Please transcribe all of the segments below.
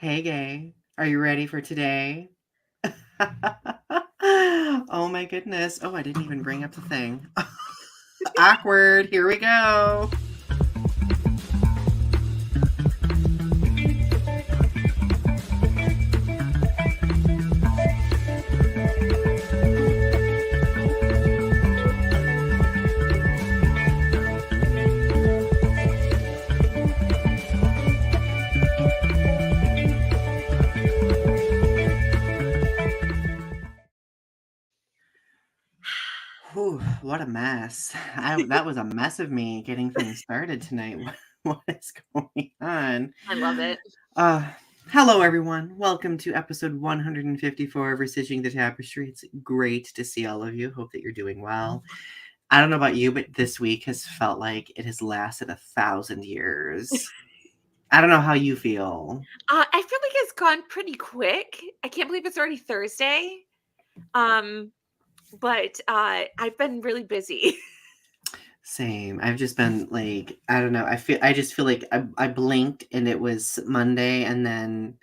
Hey, gay. Are you ready for today? Oh my goodness. Oh, I didn't even bring up the thing. Awkward. Here we go. Whew, what a mess. That was a mess of me getting things started tonight. What is going on? I love it. Uh, Hello, everyone. Welcome to episode 154 of Restitching the Tapestry. It's great to see all of you. Hope that you're doing well. I don't know about you, but this week has felt like it has lasted 1,000 years. I don't know how you feel. I feel like it's gone pretty quick. I can't believe it's already Thursday. But I've been really busy. Same. I've just been like, I don't know. I just feel like I blinked and it was Monday, and then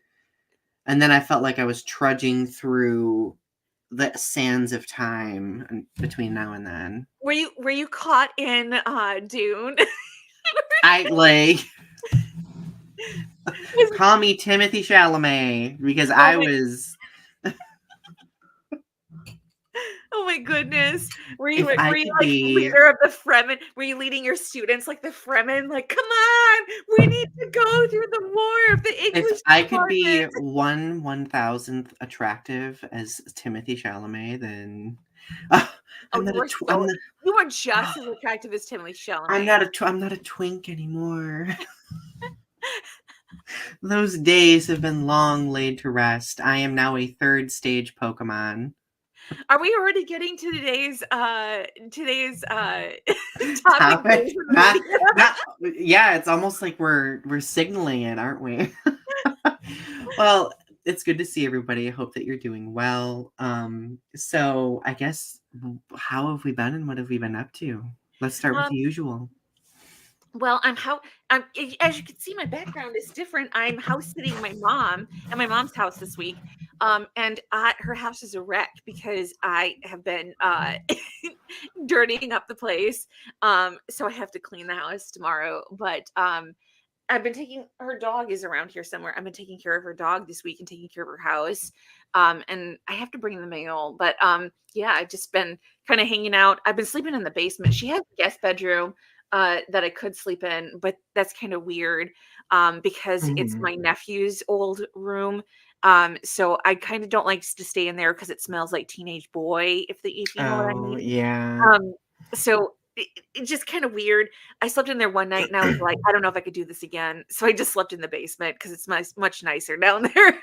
I felt like I was trudging through the sands of time between now and then. Were you caught in Dune? I like call me Timothy Chalamet because I was. Oh my goodness. Were If you I like could be, leader of the Fremen? Were you leading your students like the Fremen? Like, come on, we need to go through the war of the if English I could be Department. 1/1000th attractive as Timothy Chalamet, then Oh, I'm not a you were just as attractive as Timothy Chalamet. I'm not a twink anymore. Those days have been long laid to rest. I am now a third stage Pokemon. Are we already getting to today's topic Topic? based on the Not, media? not. Yeah, it's almost like we're signaling it, aren't we? Well, it's good to see everybody. I hope that you're doing well. So I guess how have we been and what have we been up to? Let's start with the Um, usual. well, as you can see, my background is different. I'm house sitting my mom at my mom's house this week. And her house is a wreck because I have been dirtying up the place. So I have to clean the house tomorrow. But I've been taking her dog is around here somewhere. I've been taking care of her dog this week and taking care of her house. And I have to bring the mail. But yeah, I've just been kind of hanging out. I've been sleeping in the basement. She has a guest bedroom that I could sleep in, but that's kind of weird because it's Mhm. my nephew's old room. So I kind of don't like to stay in there because it smells like teenage boy, if you know what I Oh, mean. yeah. So it's just kind of weird. I slept in there one night and I was like, I don't know if I could do this again. So I just slept in the basement because it's much nicer down there.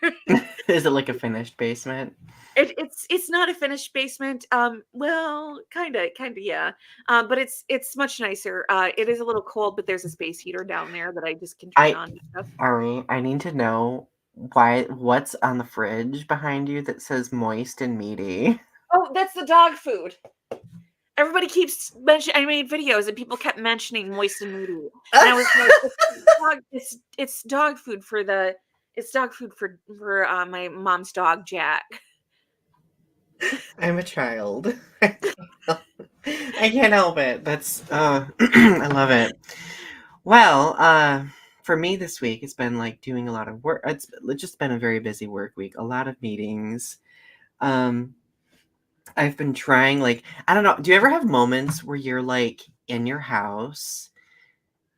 Is it like a finished basement? It's not a finished basement. Well, kinda, yeah. But it's much nicer. It is a little cold, but there's a space heater down there that I just can turn I on and stuff. Ari, I need to know what's on the fridge behind you that says moist and meaty. Oh, that's the dog food. Everybody keeps mentioning. I made videos and people kept mentioning moist and meaty, and I was like, it's dog food for my mom's dog Jack. I'm a child. I can't help it. That's I love it. Well, for me this week it's been like doing a lot of work. It's just been a very busy work week. A lot of meetings. Um I've been trying like I don't know, do you ever have moments where you're like in your house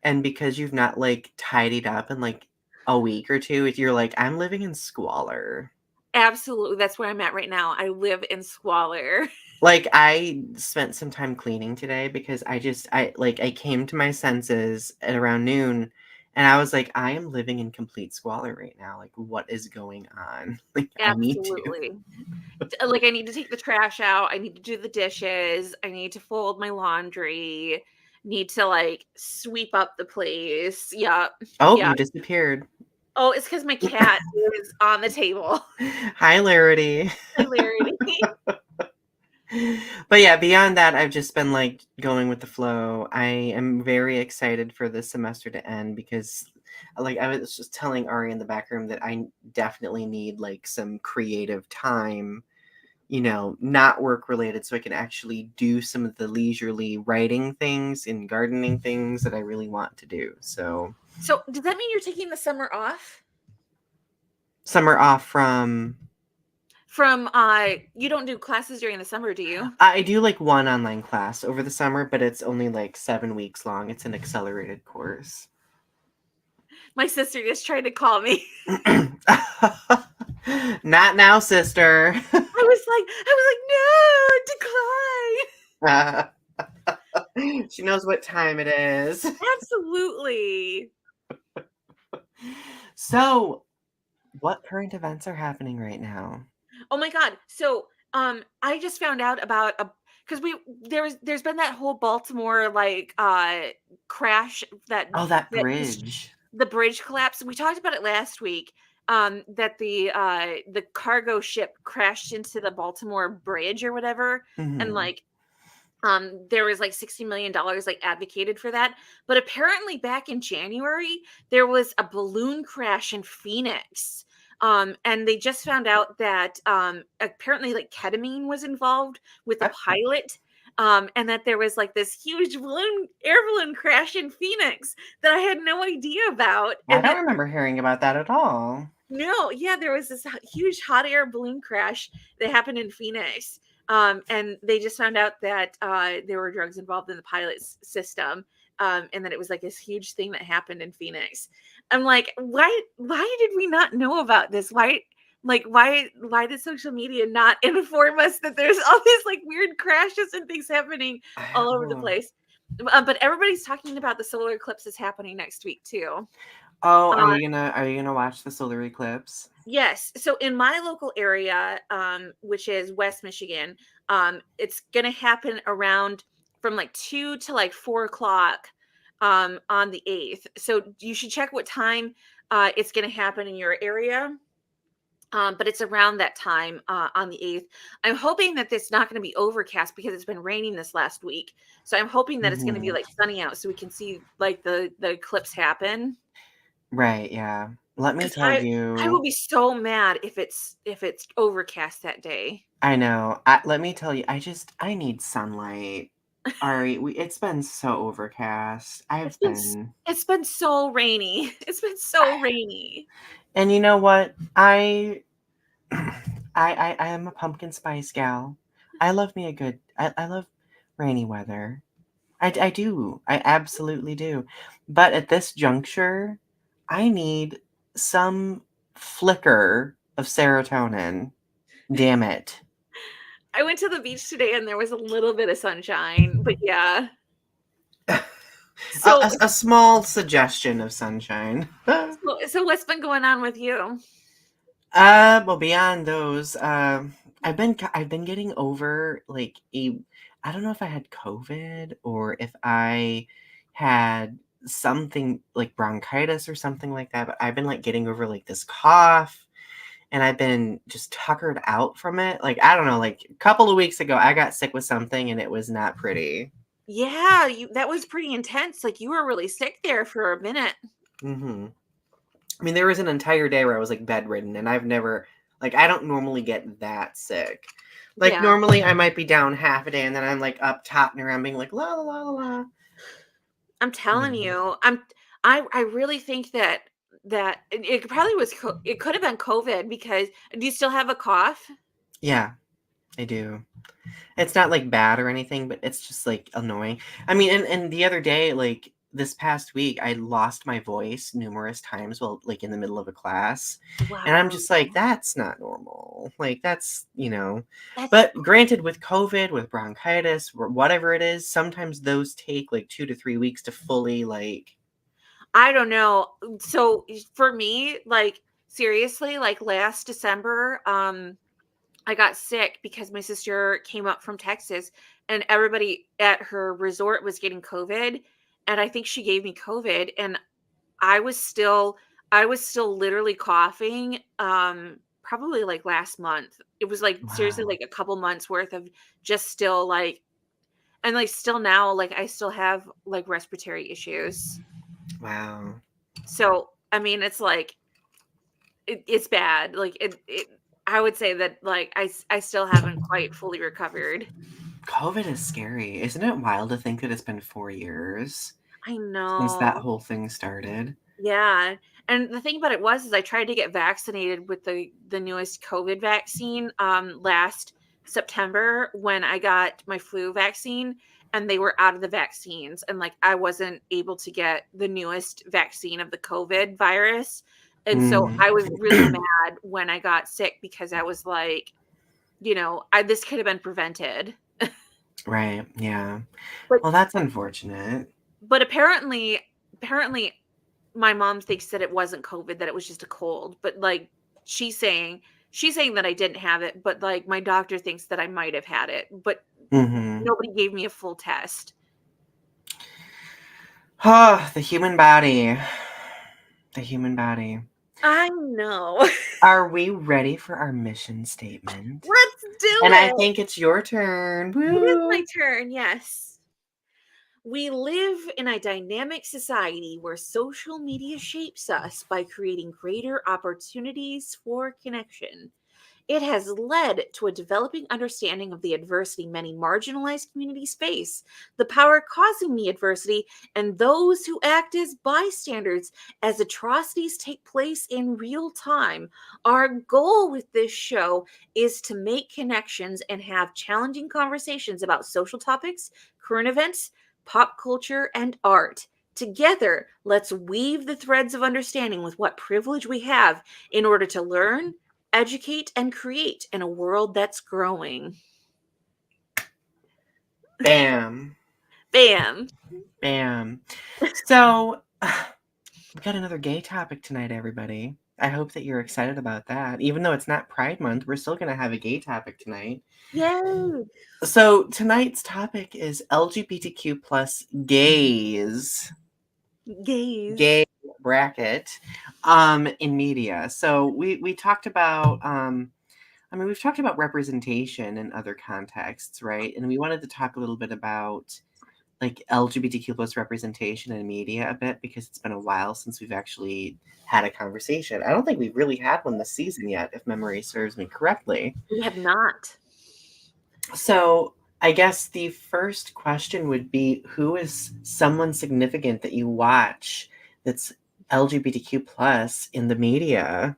and because you've not like tidied up in like a week or two, you're like I'm living in squalor. Absolutely, that's where I'm at right now. I live in squalor. Like, I spent some time cleaning today because I came to my senses at around noon, and I was like, "I am living in complete squalor right now, like, what is going on?" Like, I need to. Absolutely. Like, I need to take the trash out, I need to do the dishes, I need to fold my laundry, need to, like, sweep up the place. Yep. Oh, Yeah. you disappeared. Oh, it's because my cat is on the table. Hi, Larity. Hilarity. But yeah, beyond that, I've just been, like, going with the flow. I am very excited for this semester to end because like I was just telling Ari in the back room that I definitely need like some creative time, not work related, so I can actually do some of the leisurely writing things and gardening things that I really want to do. So, So does that mean you're taking the summer off? summer off from. From you don't do classes during the summer, do you? I do like one online class over the summer, but it's only like 7 weeks long. It's an accelerated course. My sister just tried to call me. Not now, sister. I was like, no, decline. She knows what time it is. Absolutely. So, what current events are happening right now? Oh my god. So, I just found out about a because there's been that whole Baltimore like crash Oh, that that bridge. the bridge collapse. We talked about it last week. That the cargo ship crashed into the Baltimore bridge or whatever, and Hmm. like there was like $60 million like advocated for that, but apparently back in January there was a balloon crash in Phoenix, and they just found out that apparently like ketamine was involved with the pilot, and that there was like this huge air balloon crash in Phoenix that I had no idea about, I and don't that remember hearing about that at all. no, yeah, there was this huge hot air balloon crash that happened in Phoenix. And they just found out that there were drugs involved in the pilot's system, and that it was like this huge thing that happened in Phoenix. I'm like, why did we not know about this? Why did social media not inform us that there's all these like weird crashes and things happening I all over don't the know. place? But everybody's talking about the solar eclipse is happening next week too. Oh, are Uh, you gonna watch the solar eclipse? Yes. So in my local area, which is West Michigan, it's gonna happen around from like 2 to like 4 o'clock on the 8th. So you should check what time it's gonna happen in your area. But it's around that time on the 8th. I'm hoping that it's not going to be overcast because it's been raining this last week. So I'm hoping that it's going to be Hmm. like sunny out so we can see like the eclipse happen. Right, yeah. Let me Because tell I will you, be so mad if it's overcast that day. I know. Let me tell you, I need sunlight. Ari, it's been so overcast. It's been so rainy. It's been so rainy. And you know what? I am a pumpkin spice gal. I love me a good, I love rainy weather. I do. I absolutely do. But at this juncture, I need some flicker of serotonin. Damn it. I went to the beach today and there was a little bit of sunshine, but yeah. A, So a, a small suggestion of sunshine. so what's been going on with you? Well, beyond those, I've been getting over like I don't know if I had COVID or if I had something like bronchitis or something like that, but I've been like getting over like this cough, and I've been just tuckered out from it. Like I don't know, like a couple of weeks ago, I got sick with something and it was not pretty. Yeah, you that was pretty intense. Like you were really sick there for a minute. Hmm. I mean, there was an entire day where I was like bedridden, and I don't normally get that sick. Like, Yeah. normally I might be down half a day, and then I'm like up totting around being like, la la la la la. I'm telling Mhm. you. I really think that it probably was it could have been COVID because do you still have a cough? Yeah, I do. It's not like bad or anything, but it's just like annoying. I mean, and the other day, like this past week, I lost my voice numerous times while like in the middle of a class. And I'm Wow. just like, that's not normal. Like that's. That's But granted, with COVID, with bronchitis, or whatever it is, sometimes those take like 2 to 3 weeks to fully like. I don't know. So for me, like seriously, like last December, I got sick because my sister came up from Texas and everybody at her resort was getting COVID. And I think she gave me COVID and I was still I was still literally coughing probably like last month. It was like seriously Wow. like a couple months worth of just still like and like still now like I still have like respiratory issues. Wow. So, I mean, it's like it's bad. Like it I would say that like I still haven't quite fully recovered. COVID is scary. Isn't it wild to think that it's been 4 years I since that know. whole thing started? Yeah, and the thing about it was is I tried to get vaccinated with the newest COVID vaccine, last September when I got my flu vaccine, and they were out of the vaccines, and, like, I wasn't able to get the newest vaccine of the COVID virus, and so Mm. I was really mad when I got sick because I was like, I this could have been prevented. Right, yeah. But Well, that's unfortunate. but apparently my mom thinks that it wasn't COVID, that it was just a cold, but, like, she's saying she's saying that I didn't have it, but, like, my doctor thinks that I might have had it, but Mhm. nobody gave me a full test. Ah, the human body. The human body. I know. Are we ready for our mission statement? Let's do And I it. think it's your turn. It is my Woo! turn, yes. We live in a dynamic society where social media shapes us by creating greater opportunities for connection. It has led to a developing understanding of the adversity many marginalized communities face, the power causing the adversity, and those who act as bystanders as atrocities take place in real time. Our goal with this show is to make connections and have challenging conversations about social topics, current events, pop culture, and art. Together, let's weave the threads of understanding with what privilege we have in order to learn, educate, and create in a world that's growing. Bam. Bam. Bam. So, we got another gay topic tonight, everybody. I hope that you're excited about that. Even though it's not Pride Month, we're still going to have a gay topic tonight. Yay. So, tonight's topic is LGBTQ plus gays. Gays. Gay bracket in media. So we talked about we've talked about representation in other contexts, right? And we wanted to talk a little bit about like LGBTQ plus representation in media a bit because it's been a while since we've actually had a conversation. I don't think we've really had one this season yet, if memory serves me correctly. We have not. So I guess the first question would be, who is someone significant that you watch that's LGBTQ plus in the media?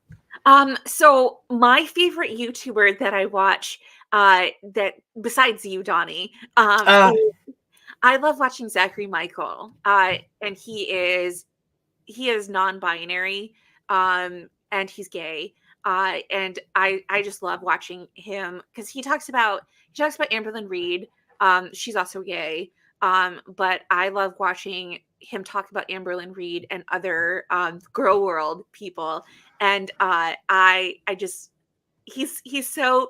So my favorite YouTuber that I watch, that besides you, Donnie, Uh, I love watching Zachary Michael. And he is non-binary, and he's gay. And I just love watching him because he talks about Amberlyn Reed. She's also gay. But I love watching him talk about Amberlyn Reed and other girl world people. And I just he's so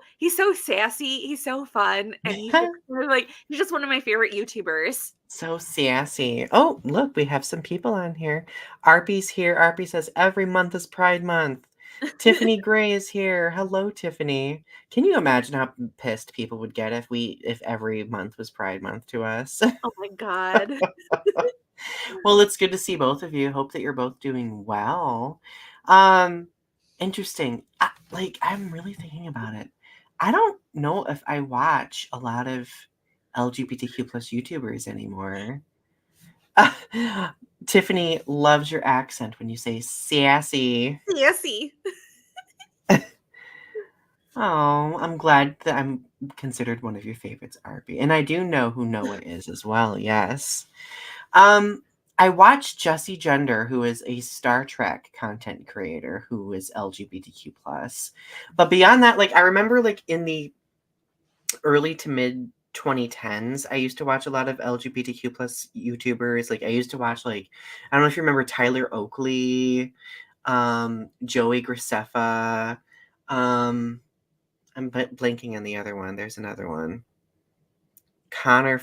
sassy, he's so fun, and he's just kind of like he's just one of my favorite YouTubers. so sassy. Oh, look, we have some people on here. Arpy's here. Arpy says every month is Pride Month. Tiffany Gray is here. Hello, Tiffany. Can you imagine how pissed people would get if every month was Pride Month to us? Oh my god. Well, it's good to see both of you. Hope that you're both doing well. Um, interesting. I'm really thinking about it. I don't know if I watch a lot of LGBTQ plus YouTubers anymore. Tiffany loves your accent when you say sassy. Sassy. Oh, I'm glad that I'm considered one of your favorites, Arby. And I do know who Noah is as well, yes. Um, I watched Jesse Gender, who is a Star Trek content creator who is LGBTQ plus. But beyond that, like I remember like in the early to mid 2010s, I used to watch a lot of LGBTQ plus YouTubers. Like I used to watch like I don't know if you remember Tyler Oakley, Joey Graceffa. I'm blanking on the other one. There's another one. Connor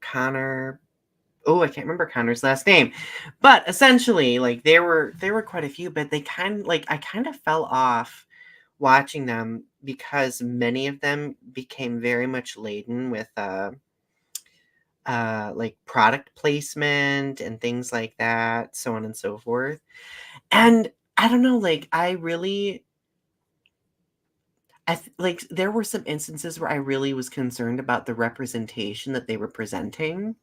Connor oh, I can't remember Connor's last name. But essentially, like there were quite a few, but they kind like I kind of fell off watching them because many of them became very much laden with like product placement and things like that, so on and so forth. And I don't know, like like there were some instances where I really was concerned about the representation that they were presenting.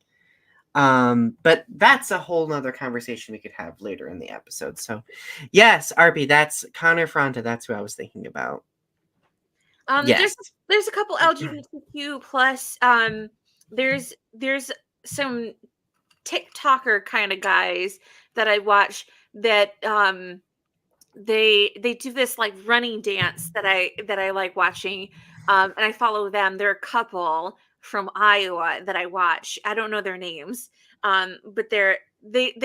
But that's a whole nother conversation we could have later in the episode. So yes, RB, that's Connor Fronta, that's who I was thinking about. There's Yes. there's a couple LGBTQ plus. There's some TikToker kind of guys that I watch that they do this like running dance that I like watching. And I follow them. They're a couple from Iowa that I watch. I don't know their names. But they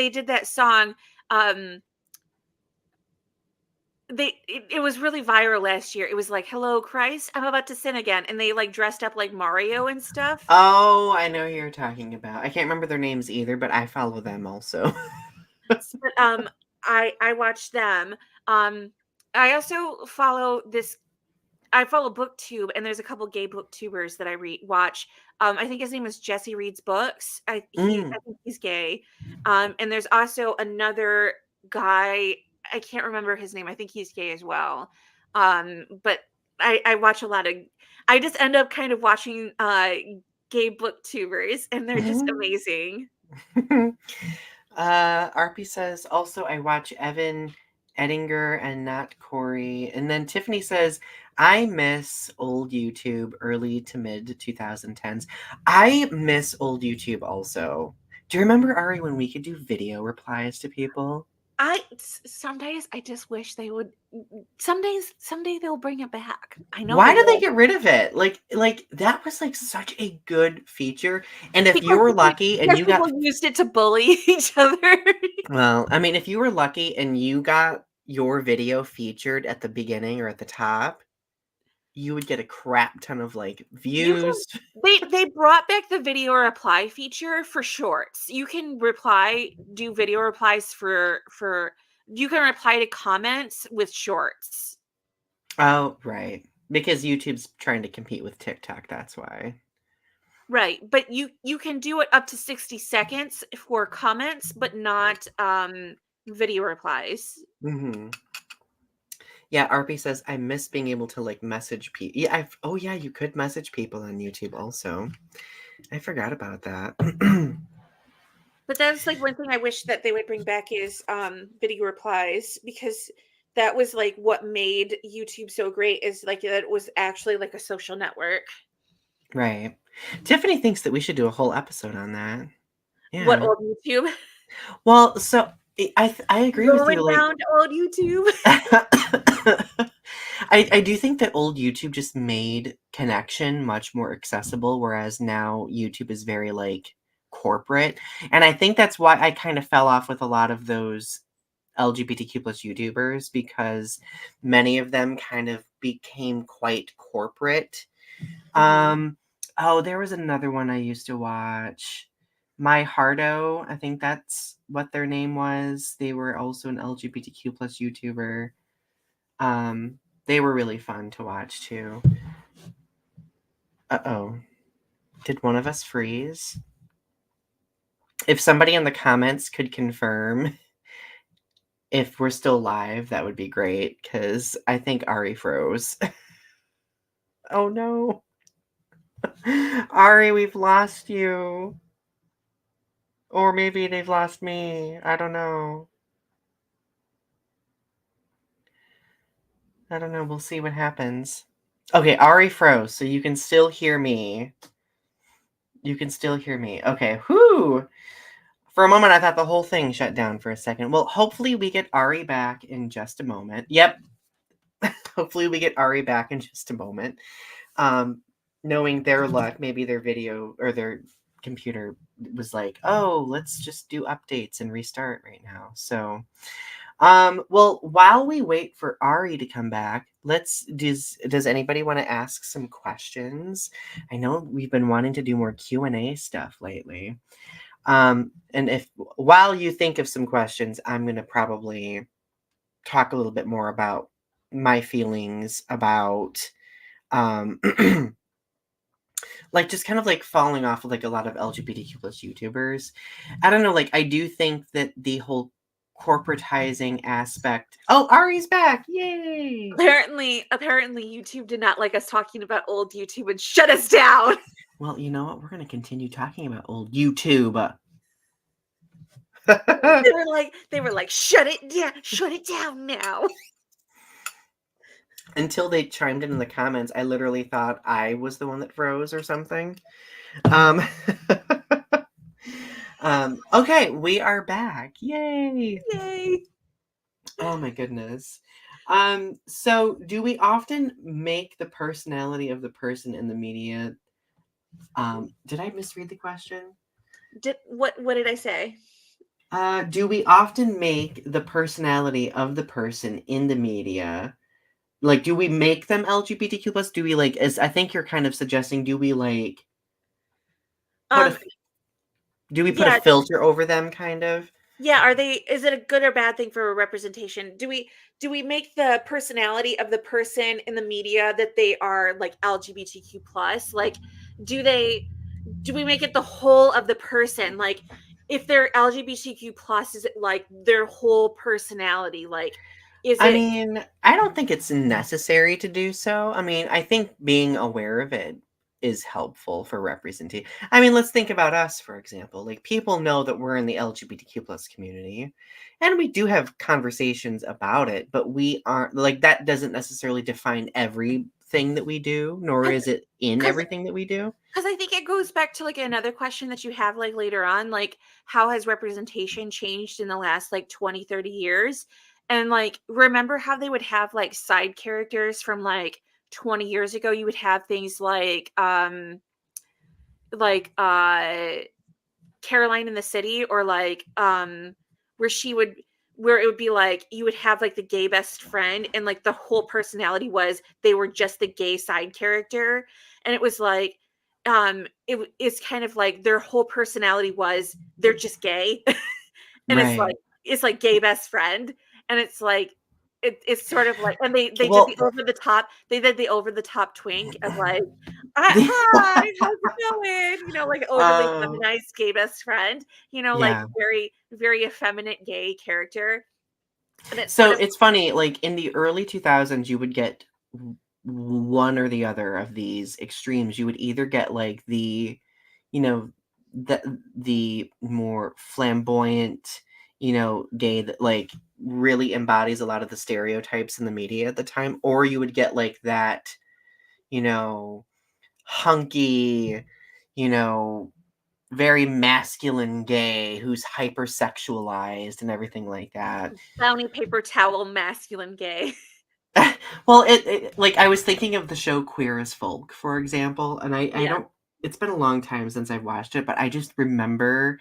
did that song. Um it was really viral last year. It was like, "Hello Christ, I'm about to sin again." And they like dressed up like Mario and stuff. Oh, I know who you're talking about. I can't remember their names either, but I follow them also. But I watch them. Um I also follow this I follow BookTube, and there's a couple gay BookTubers that I watch. I think his name is Jesse Reads Books. Mm. I think he's gay. And there's also another guy. I can't remember his name. I think he's gay as well. But I watch a lot of. I just end up kind of watching gay BookTubers, and they're just amazing. RP says, also, I watch Evan Edinger and not Corey. And then Tiffany says, I miss old YouTube, early to mid 2010s. I miss old YouTube also. Do you remember, Ari, when we could do video replies to people? Some days I just wish they would. Someday they'll bring it back. I know Why they did they will. get rid of it? Like that was like such a good feature. And if you Because were lucky and because you people got used it to bully each other. well, I mean, if you were lucky and you got your video featured at the beginning or at the top, you would get a crap ton of like You can views. they brought back the video reply feature for shorts. You can do video replies for you can reply to comments with shorts. Oh, right. Because YouTube's trying to compete with TikTok, that's why. Right, but you can do it up to 60 seconds for comments, but not video replies. Hmm. Yeah, RP says I miss being able to like message people. Yeah, oh yeah, you could message people on YouTube also. I forgot about that. But that's like one thing I wish that they would bring back is video replies, because that was like what made YouTube so great, is like that it was actually like a social network. Right. Tiffany thinks that we should do a whole episode on that. What Yeah. old YouTube? Well, so I agree with you. Going Like, down to old YouTube. I do think that old YouTube just made connection much more accessible, whereas now YouTube is very like corporate, and I think that's why I kind of fell off with a lot of those LGBTQ plus YouTubers because many of them kind of became quite corporate. Mhm. Um, oh, there was another one I used to watch. My Hardo, I think that's what their name was. They were also an LGBTQ plus YouTuber. They were really fun to watch too. Uh-oh. Did one of us freeze? If somebody in the comments could confirm if we're still live, that would be great because I think Ari froze. Oh no. Ari, we've lost you. Or maybe they've lost me. I don't know. I don't know. We'll see what happens. Okay, Ari froze, so you can still hear me. You can still hear me. Okay, whoo! For a moment, I thought the whole thing shut down for a second. Well, hopefully we get Ari back in just a moment. Yep, hopefully we get Ari back in just a moment. Um, Knowing their luck, maybe their video or their computer was like, oh, let's just do updates and restart right now. So, well, while we wait for Ari to come back, does anybody want to ask some questions? I know we've been wanting to do more Q&A stuff lately. And if while you think of some questions, I'm going to probably talk a little bit more about my feelings about um like just kind of like falling off of like a lot of LGBTQ plus YouTubers. I don't know, like I do think that the whole corporatizing aspect. Oh, Ari's back! Yay! Apparently YouTube did not like us talking about old YouTube and shut us down. Well, you know what? We're gonna continue talking about old YouTube. They were like, shut it down now. Until they chimed in the comments, I literally thought I was the one that froze or something. Okay, we are back. Yay! Yay. Oh my goodness. So do we often make the personality of the person in the media? Did I misread the question? What did I say? Do we often make the personality of the person in the media? Like, do we make them LGBTQ plus? Do we like? As I think you're kind of suggesting, do we like put a Um do we put a yeah, filter over them? Kind of. yeah, is it a good or bad thing for a representation? Do we make the personality of the person in the media that they are like LGBTQ plus? Like do we make it the whole of the person? Like if they're LGBTQ plus, is it like their whole personality? Like is I it mean, I don't think it's necessary to do so. I mean, I think being aware of it is helpful for representation. I mean, let's think about us, for example. Like, people know that we're in the LGBTQ plus community, and we do have conversations about it, but we aren't like that doesn't necessarily define everything that we do, nor is it in because everything that we do. because I think it goes back to like another question that you have like later on, like how has representation changed in the last like 20, 30 years? And like remember how they would have like side characters from like 20 years ago? You would have things like Caroline in the City, or like where she would where it would be like you would have like the gay best friend, and like the whole personality was they were just the gay side character, and it was like it's kind of like their whole personality was they're just gay. And Right. it's like gay best friend, and it's like it's sort of like, and Well, they did the over the top twink of like, hi, how's it going? Like overly oh, feminized gay best friend, like yeah. very, very effeminate gay character. And it's sort So of, it's funny, like in the early 2000s, you would get one or the other of these extremes. You would either get like you know, the more flamboyant, gay that like really embodies a lot of the stereotypes in the media at the time, or you would get like that, you know, hunky, you know, very masculine gay who's hypersexualized and everything like that. bounty paper towel masculine gay. Well, like I was thinking of the show Queer as Folk, for example, and I Yeah. don't. It's been a long time since I've watched it, but I just remember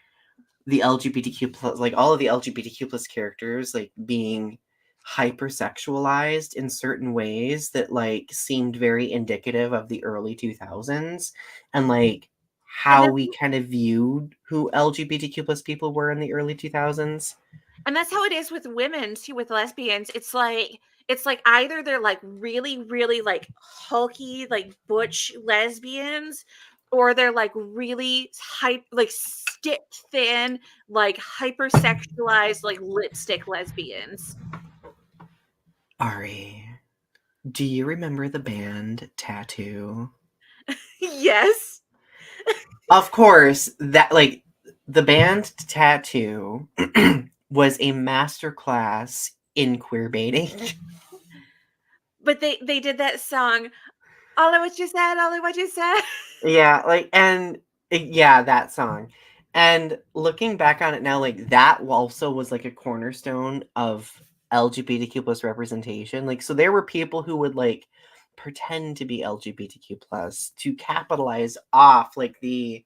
the LGBTQ plus, like all of the LGBTQ plus characters, like being hypersexualized in certain ways that like seemed very indicative of the early 2000s, and like And how that's we kind of viewed who LGBTQ plus people were in the early 2000s. And that's how it is with women too, with lesbians. It's like either they're like really, really like hulky, like butch lesbians, or they're like really like stick thin, like hypersexualized, like lipstick lesbians. Ari, do you remember the band Tattoo? Yes. Of course, that like the band Tattoo was a masterclass in queer baiting. But they did that song, all of what you said, all of what you said. Yeah, like and yeah, that song. And looking back on it now, like that also was like a cornerstone of LGBTQ plus representation. Like, so there were people who would like pretend to be LGBTQ plus to capitalize off like the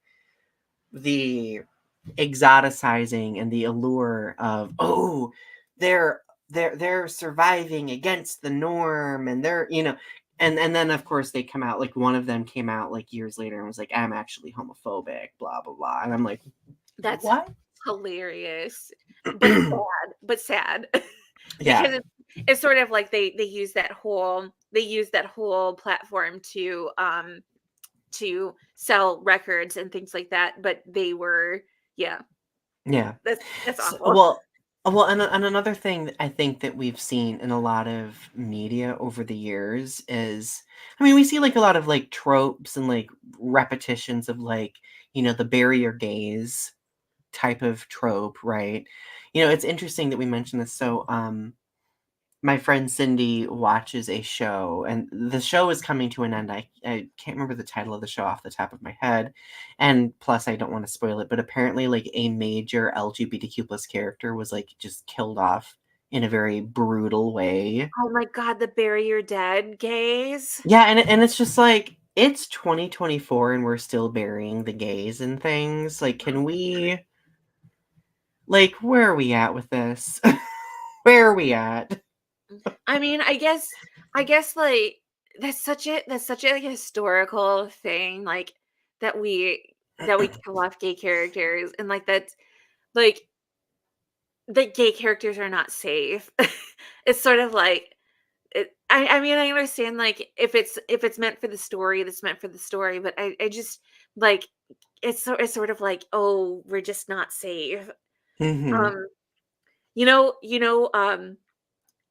exoticizing and the allure of, oh, they're they're surviving against the norm, and they're, and then of course they come out, like one of them came out like years later and was like, I'm actually homophobic, blah blah blah, and I'm like, That's what? hilarious, but sad, Yeah. because it's sort of like they use that whole platform to to sell records and things like that, but they were, yeah, Yeah. that's So, awful. and another thing that I think that we've seen in a lot of media over the years is, I mean, we see like a lot of like tropes and like repetitions of like, the barrier gaze type of trope, right? It's interesting that we mentioned this. So, my friend Cindy watches a show, and the show is coming to an end. I can't remember the title of the show off the top of my head, and plus I don't want to spoil it, but apparently like a major LGBTQ plus character was like just killed off in a very brutal way. Oh my god, the bury your dead gays. Yeah, and it's just like it's 2024 and we're still burying the gays and things. Like, can we, like, where are we at with this? Where are we at? I mean, I guess like that's such a like, historical thing, like that we kill off gay characters and like that's like that gay characters are not safe. It's sort of like I mean I understand like if it's meant for the story, that's meant for the story, but I just like it's sort of like, oh, we're just not safe. Mm-hmm. Um, you know,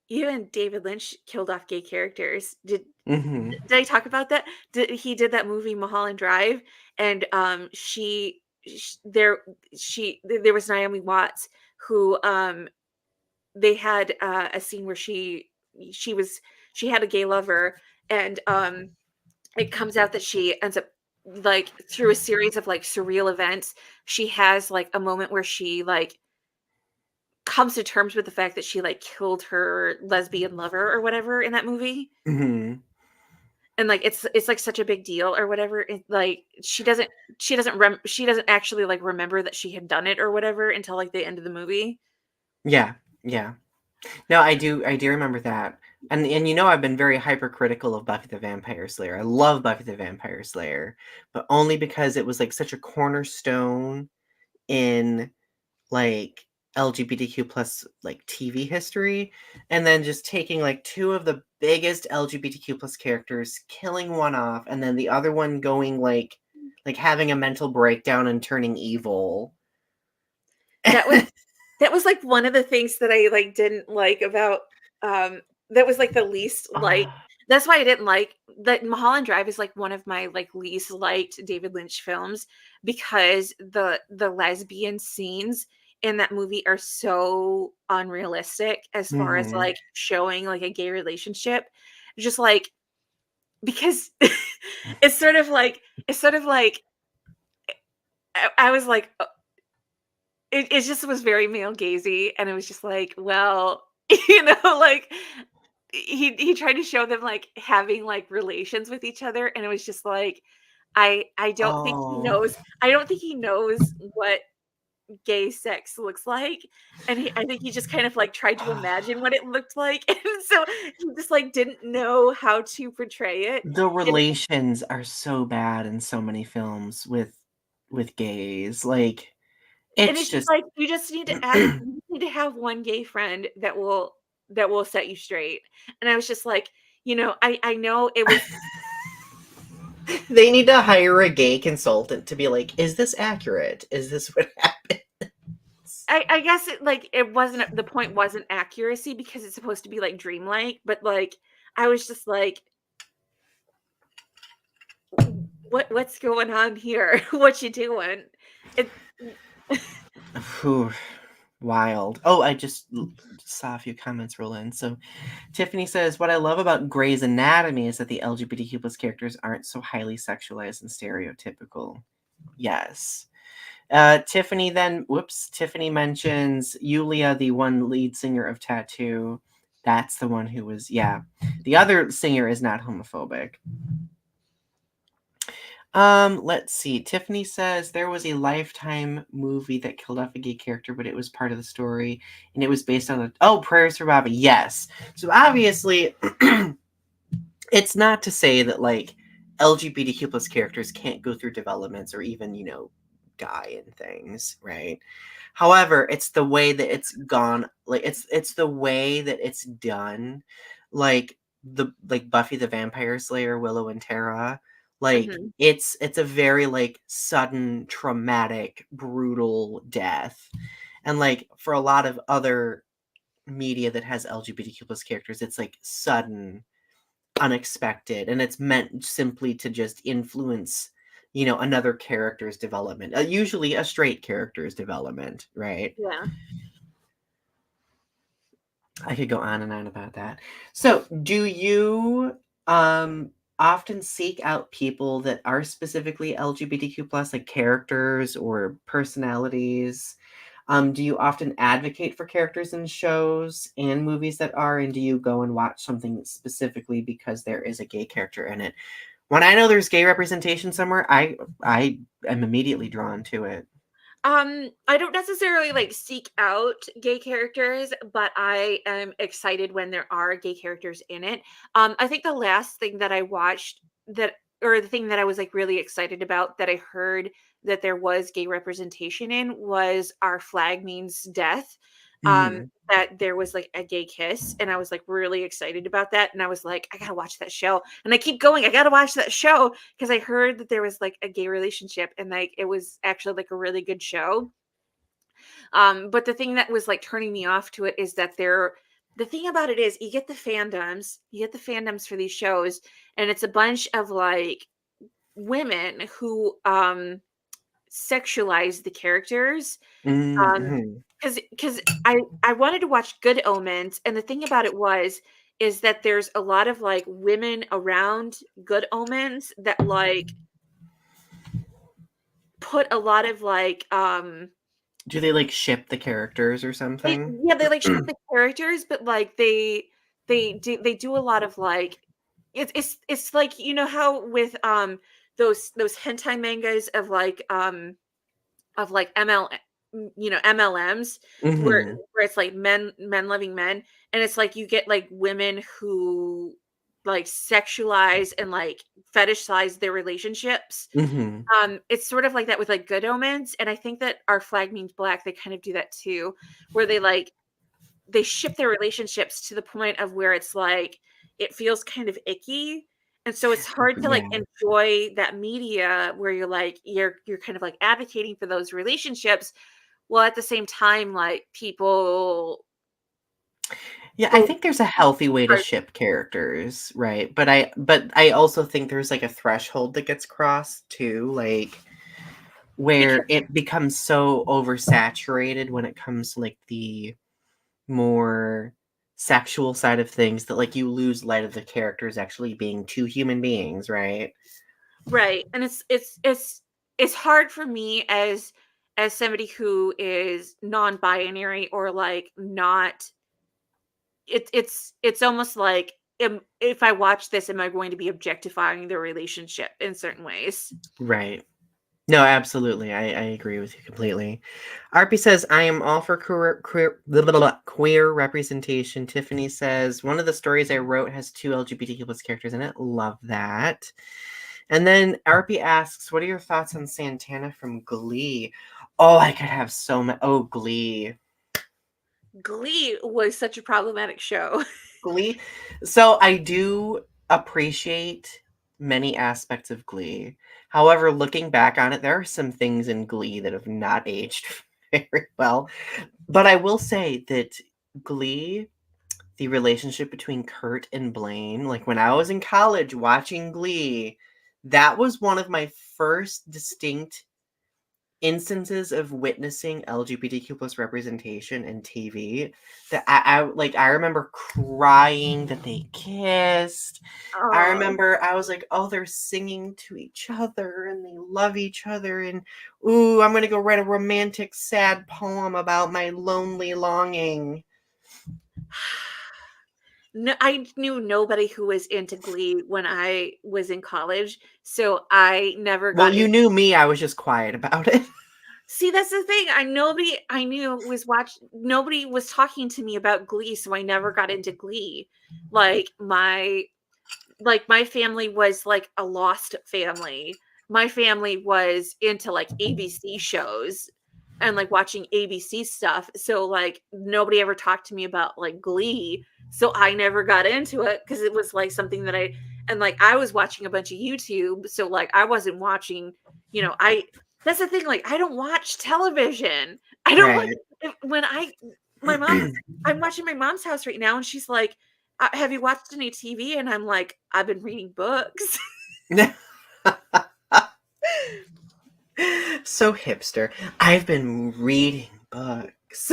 even David Lynch killed off gay characters. Mm-hmm. Did I talk about that? He did that movie Mulholland Drive, and there was Naomi Watts who they had a scene where she was she had a gay lover, and it comes out that she ends up like through a series of like surreal events, she has like a moment where she like comes to terms with the fact that she like killed her lesbian lover or whatever in that movie. Mm-hmm. And like it's like such a big deal or whatever. Like she doesn't actually like remember that she had done it or whatever until like the end of the movie. Yeah, yeah. No, I do remember that. And I've been very hypercritical of Buffy the Vampire Slayer. I love Buffy the Vampire Slayer, but only because it was like such a cornerstone in like LGBTQ plus like TV history, and then just taking like two of the biggest LGBTQ plus characters, killing one off, and then the other one going like having a mental breakdown and turning evil. That was that was like one of the things that I like didn't like about that was like the least like Ah, that's why I didn't like that Mulholland Drive is like one of my like least liked David Lynch films because the lesbian scenes in that movie are so unrealistic as far as mhm, like showing like a gay relationship. Just like because it's sort of like I was like it just was very male gazy, and it was just like, well, like, he tried to show them, like, having, like, relations with each other, and it was just like, I don't think he oh. knows I don't think he knows what gay sex looks like, and I think he just kind of, like, tried to imagine what it looked like, and so he just, like, didn't know how to portray it, The and relations are so bad in so many films with gays, like, it's it's just just like, you just need to have one gay friend that will set you straight, and I was just like, I know it was they need to hire a gay consultant to be like, "Is this accurate? Is this what happened?" I guess it wasn't the point wasn't accuracy because it's supposed to be, like, dreamlike, but, like, I was just like, what's going on here? What you doing?" It Whew, wild. Oh, I just saw a few comments roll in. So Tiffany says, "What I love about Grey's Anatomy is that the LGBTQ plus characters aren't so highly sexualized and stereotypical." Yes. Tiffany mentions Yulia, the one lead singer of Tattoo. That's the one who was, yeah. The other singer is not homophobic. Let's see. Tiffany says there was a Lifetime movie that killed off a gay character, but it was part of the story, and it was based on Prayers for Bobby. Yes. So obviously, it's not to say that like LGBTQ plus characters can't go through developments or even die and things, right? However, it's the way that it's gone. Like it's the way that it's done, like Buffy the Vampire Slayer, Willow and Tara. Like, Mhm. it's a very, like, sudden, traumatic, brutal death, and, like, for a lot of other media that has LGBTQ plus characters, it's, like, sudden, unexpected, and it's meant simply to just influence, another character's development, usually a straight character's development, right? Yeah. I could go on and on about that. So, do you often seek out people that are specifically LGBTQ plus, like characters or personalities? Do you often advocate for characters in shows and movies that are, and do you go and watch something specifically because there is a gay character in it? When I know there's gay representation somewhere, I am immediately drawn to it. I don't necessarily like seek out gay characters, but I am excited when there are gay characters in it. I think the last thing that I watched that or the thing that I was like really excited about that I heard that there was gay representation in was Our Flag Means Death. Mhm. That there was like a gay kiss, and I was like really excited about that. And I was like, I gotta watch that show. And I keep going, I gotta watch that show because I heard that there was like a gay relationship and like it was actually like a really good show. But the thing that was like turning me off to it is that the thing about it is you get the fandoms for these shows, and it's a bunch of like women who sexualize the characters. Um Mhm. because I wanted to watch Good Omens, and the thing about it is that there's a lot of like women around Good Omens that like put a lot of like Do they, like, ship the characters or something? they like ship the characters, but like they do a lot of like it's like you know how with those hentai mangas of like MLMs Mhm. where it's like men loving men, and it's like you get like women who like sexualize and like fetishize their relationships. Mhm. It's sort of like that with like Good Omens, and I think that Our Flag Means Black, they kind of do that too, where they ship their relationships to the point of where it's like it feels kind of icky. And so it's hard to like Yeah. enjoy that media where you're kind of like advocating for those relationships while at the same time like people Yeah, I go think there's a healthy way to ship characters, right? But I also think there's, like, a threshold that gets crossed too, like, because where it becomes so oversaturated when it comes to, like, the more sexual side of things that, like, you lose light of the characters actually being 2 human beings, right? right. And it's hard for me as somebody who is non-binary or like not it's almost like if I watch this, am I going to be objectifying the relationship in certain ways? Right. No, absolutely. I agree with you completely. RP says, I am all for queer, blah, blah, blah, queer representation. Tiffany says, one of the stories I wrote has 2 LGBTQ plus characters in it. Love that. And then RP asks, what are your thoughts on Santana from Glee? Oh, I could have so many. Oh, Glee. Glee was such a problematic show. Glee. So I do appreciate many aspects of Glee. However, looking back on it, there are some things in Glee that have not aged very well. But I will say that Glee, the relationship between Kurt and Blaine, like when I was in college watching Glee, that was one of my first distinct instances of witnessing LGBTQ plus representation in TV that I remember crying that they kissed. I Oh, remember I was like, oh, they're singing to each other and they love each other and ooh, I'm gonna go write a romantic sad poem about my lonely longing. no, I knew nobody who was into Glee when I was in college, so I never Well, got you in. knew me, I was just quiet about it. See, that's the thing. Nobody I knew was nobody was talking to me about Glee, so I never got into Glee. Like my family was like a lost family. My family was into like ABC shows and like watching ABC stuff. So like nobody ever talked to me about like Glee. So I never got into it because it was like something that and like I was watching a bunch of YouTube, so like I wasn't watching, I that's the thing, like I don't watch television. I don't like Right. when I my mom I'm watching my mom's house right now and she's like, have you watched any TV? And I'm like, I've been reading books. So hipster. I've been reading books.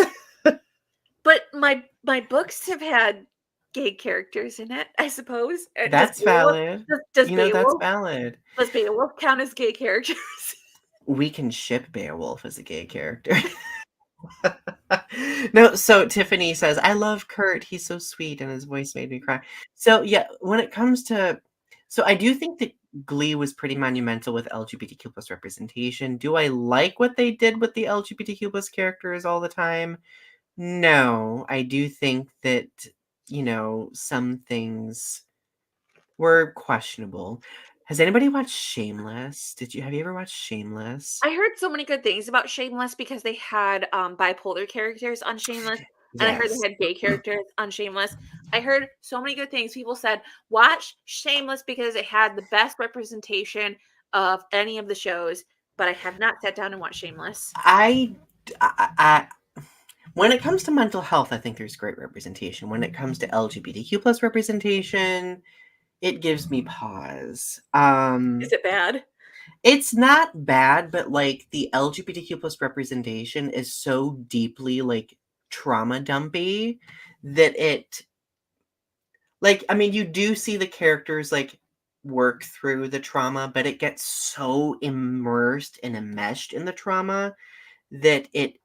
But my books have had gay characters in it, I suppose. That's valid. Does You know, that's Beowulf valid. does Beowulf count as gay characters? We can ship Beowulf as a gay character. No, so Tiffany says, I love Kurt. He's so sweet and his voice made me cry. So yeah, when it comes to so I do think that Glee was pretty monumental with LGBTQ plus representation. Do I like what they did with the LGBTQ plus characters all the time? No. I do think that, some things were questionable. Has anybody watched Shameless? Have you ever watched Shameless? I heard so many good things about Shameless because they had, bipolar characters on Shameless, and I heard Yes. they had gay characters on Shameless. I heard so many good things. People said, "Watch Shameless because it had the best representation of any of the shows," but I have not sat down and watched Shameless. I when it comes to mental health, I think there's great representation. When it comes to LGBTQ plus representation, it gives me pause. Is it bad? It's not bad, but like the LGBTQ plus representation is so deeply like trauma dumpy that I mean, you do see the characters like work through the trauma, but it gets so immersed and enmeshed in the trauma that it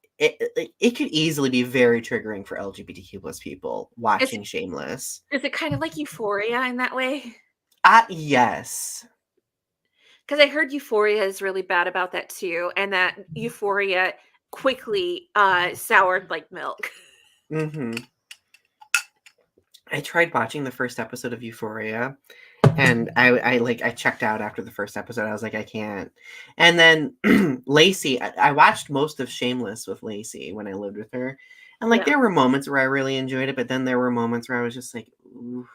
could easily be very triggering for LGBTQ plus people Is watching Shameless. is it kind of like Euphoria in that way? Yes. Because I heard Euphoria is really bad about that too, and that Euphoria quickly, soured like milk. hmm I tried watching the first episode of Euphoria, and I checked out after the first episode. I was like, I can't. And then Lacey, I watched most of Shameless with Lacey when I lived with her, and like Yeah. there were moments where I really enjoyed it, but then there were moments where I was just like, ooh,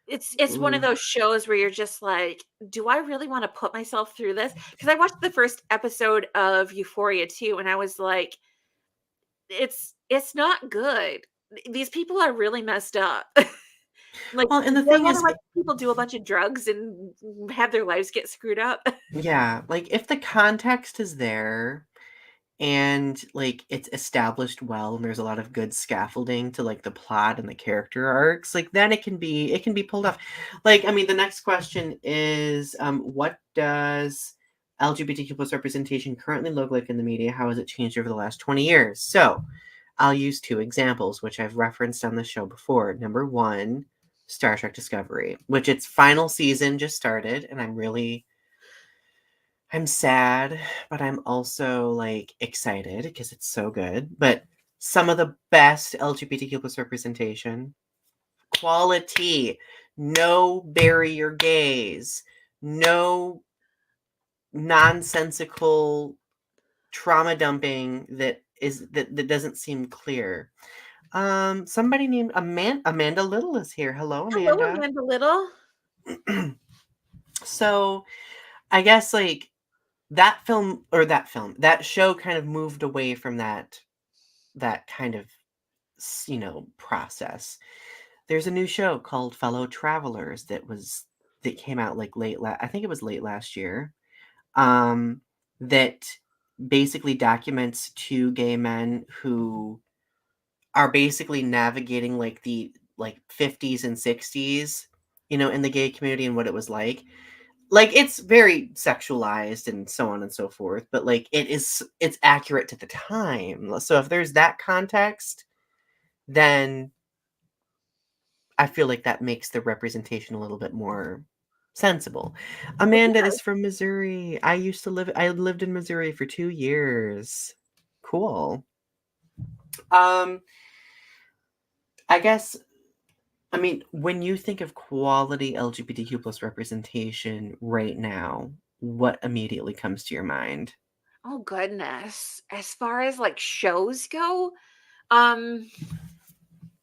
It's one of ooh. those shows where you're just like, "Do I really wanna put myself through this?" Because I watched the first episode of Euphoria too, and I was like, "It's not good. These people are really messed up." Like, Well, and the do I thing wanna is, watch people do a bunch of drugs and have their lives get screwed up? yeah, like if the context is there and like it's established well and there's a lot of good scaffolding to like the plot and the character arcs, like then it can be pulled off. Like, I mean, the next question is what does LGBTQ plus representation currently look like in the media? How has it changed over the last 20 years? So I'll use two examples which I've referenced on the show before. Number one, Star Trek Discovery, which its final season just started, and I'm sad, but I'm also like excited because it's so good. But some of the best LGBTQ plus representation, quality, no barrier gaze, no nonsensical trauma dumping that doesn't seem clear. Somebody named Amanda Little is here. Hello, Hello, Amanda. Amanda Little. So I guess like that show kind of moved away from that kind of process. There's a new show called Fellow Travelers that came out like I think it was late last year. That basically documents two gay men who are basically navigating like the like 50s and 60s, in the gay community and what it was like. Like it's very sexualized and so on and so forth, but like it's accurate to the time. So if there's that context, then I feel like that makes the representation a little bit more sensible. It Amanda does. is from Missouri. I lived in Missouri for 2 years. Cool. Um I guess I mean, when you think of quality LGBTQ plus representation right now, what immediately comes to your mind? Oh, goodness. As far as, like, shows go, um,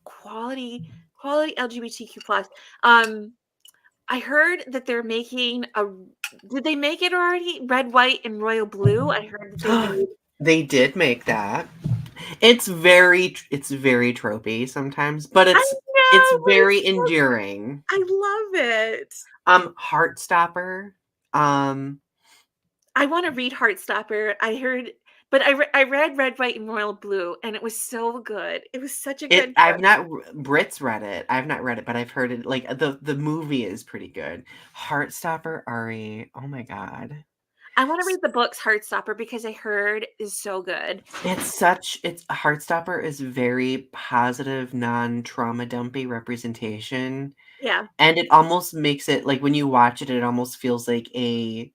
quality quality LGBTQ+, um, I heard that they're making a did they make it already? Red, white, and royal blue? I heard that they made They did make that. It's very tropey sometimes, but I it's know, but very it's so enduring. I love it. Heartstopper. Um, I wanna read Heartstopper. I heard but I read Red, White, and Royal Blue, and it was so good. It was such a good I've book. not Brits read it. I've not read it, but I've heard it. Like the movie is pretty good. Heartstopper, Ari. Oh my god. I wanna read the books Heartstopper because I heard is so good. It's Heartstopper is very positive, non-trauma dumpy representation. Yeah, And it almost makes it like when you watch it, it almost feels like a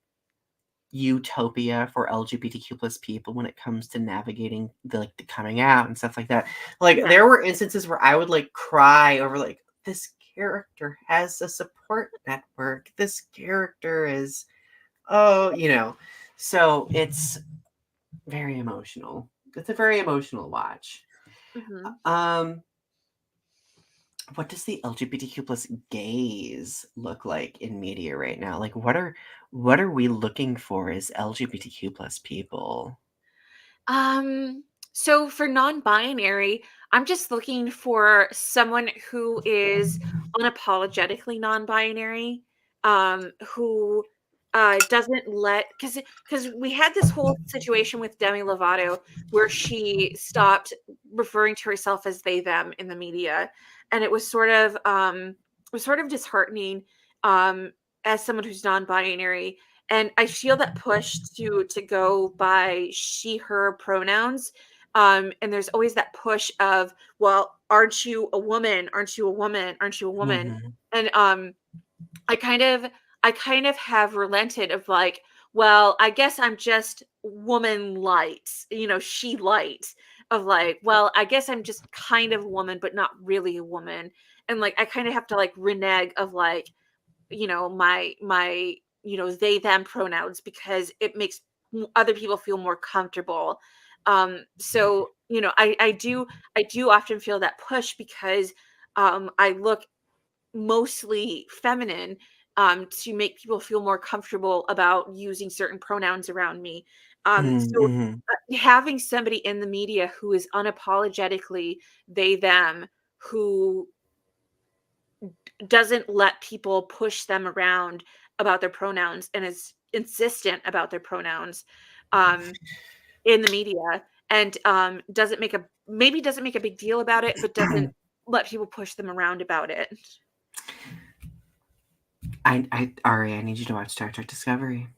utopia for LGBTQ plus people when it comes to navigating the coming out and stuff like that. Like yeah, there were instances where I would like cry over like this character has a support network. This character is so it's very emotional. It's a very emotional watch. mhm. Um, what does the LGBTQ plus gaze look like in media right now? Like what are we looking for as LGBTQ plus people? So for non-binary, I'm just looking for someone who is unapologetically non-binary, who doesn't let because we had this whole situation with Demi Lovato where she stopped referring to herself as they them in the media, and it was sort of disheartening as someone who's non-binary, and I feel that push to go by she her pronouns, and there's always that push of, well, aren't you a woman, aren't you a woman, aren't you a woman, Mhm. and i kind of I kind of have relented of like, well, I guess I'm just woman light, she light, of like, well, I guess I'm just kind of a woman but not really a woman, and like I kind of have to like renege of like, my they them pronouns because it makes other people feel more comfortable. So I do often feel that push because I look mostly feminine, to make people feel more comfortable about using certain pronouns around me. Mm, So mhm. having somebody in the media who is unapologetically they them, who doesn't let people push them around about their pronouns and is insistent about their pronouns, um, in the media, and doesn't make a big deal about it, but doesn't let people push them around about it. Ari, I need you to watch Star Trek Discovery.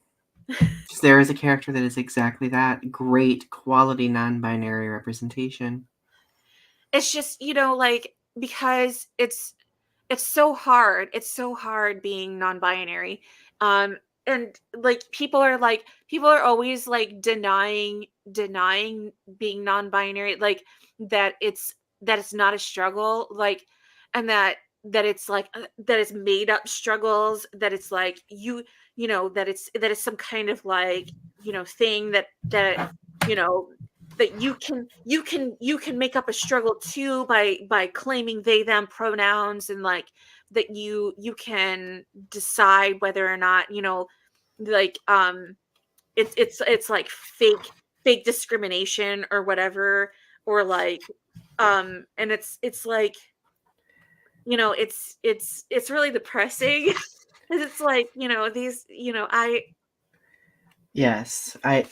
'Cause there is a character that is exactly that. Great quality non-binary representation. It's just, like, because it's so hard. It's so hard being non-binary. Um, and like people are always like denying being non-binary, like that it's not a struggle, like, and that it's like that it's made up struggles, that it's like that it's some kind of like, thing you know that you can make up a struggle too by claiming they them pronouns, and like that you can decide whether or not, like it's like fake discrimination or whatever, or like and it's like, it's really depressing. 'Cause it's like, these, Yes, I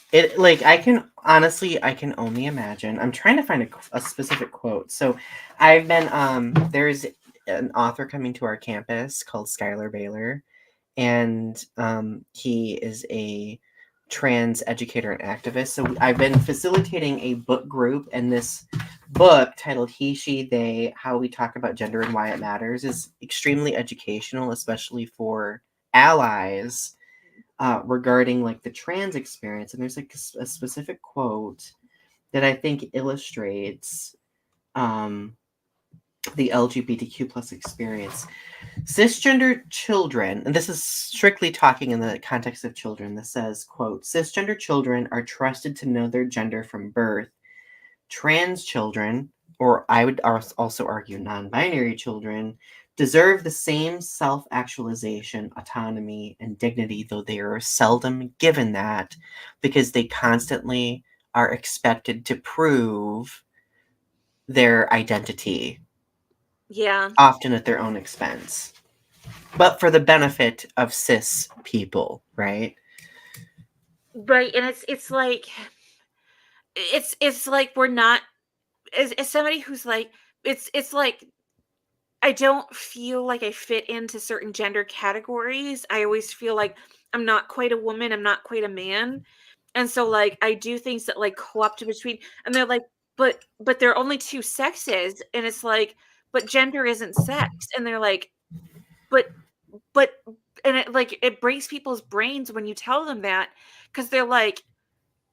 can only imagine. I'm trying to find a specific quote. So, there's an author coming to our campus called Skylar Baylor, and he is a trans educator and activist. So I've been facilitating a book group, and this book titled "He, She, They: How We Talk About Gender and Why It Matters" is extremely educational, especially for allies regarding like the trans experience. And there's like a specific quote that I think illustrates um, the LGBTQ plus experience. Cisgender children, and this is strictly talking in the context of children, this says, quote, cisgender children are trusted to know their gender from birth. Trans children, or I would also argue non binary children, deserve the same self-actualization, autonomy, and dignity, though they are seldom given that because they constantly are expected to prove their identity, Yeah. often at their own expense, but for the benefit of cis people, right? Right, and it's like we're not, as somebody who's like, it's like I don't feel like I fit into certain gender categories. I always feel like I'm not quite a woman, I'm not quite a man. And so like I do things that like co-opt in between, and they're like, but there are only two sexes, and it's like, but gender isn't sex. And they're like, but but and it like it breaks people's brains when you tell them that, because they're like,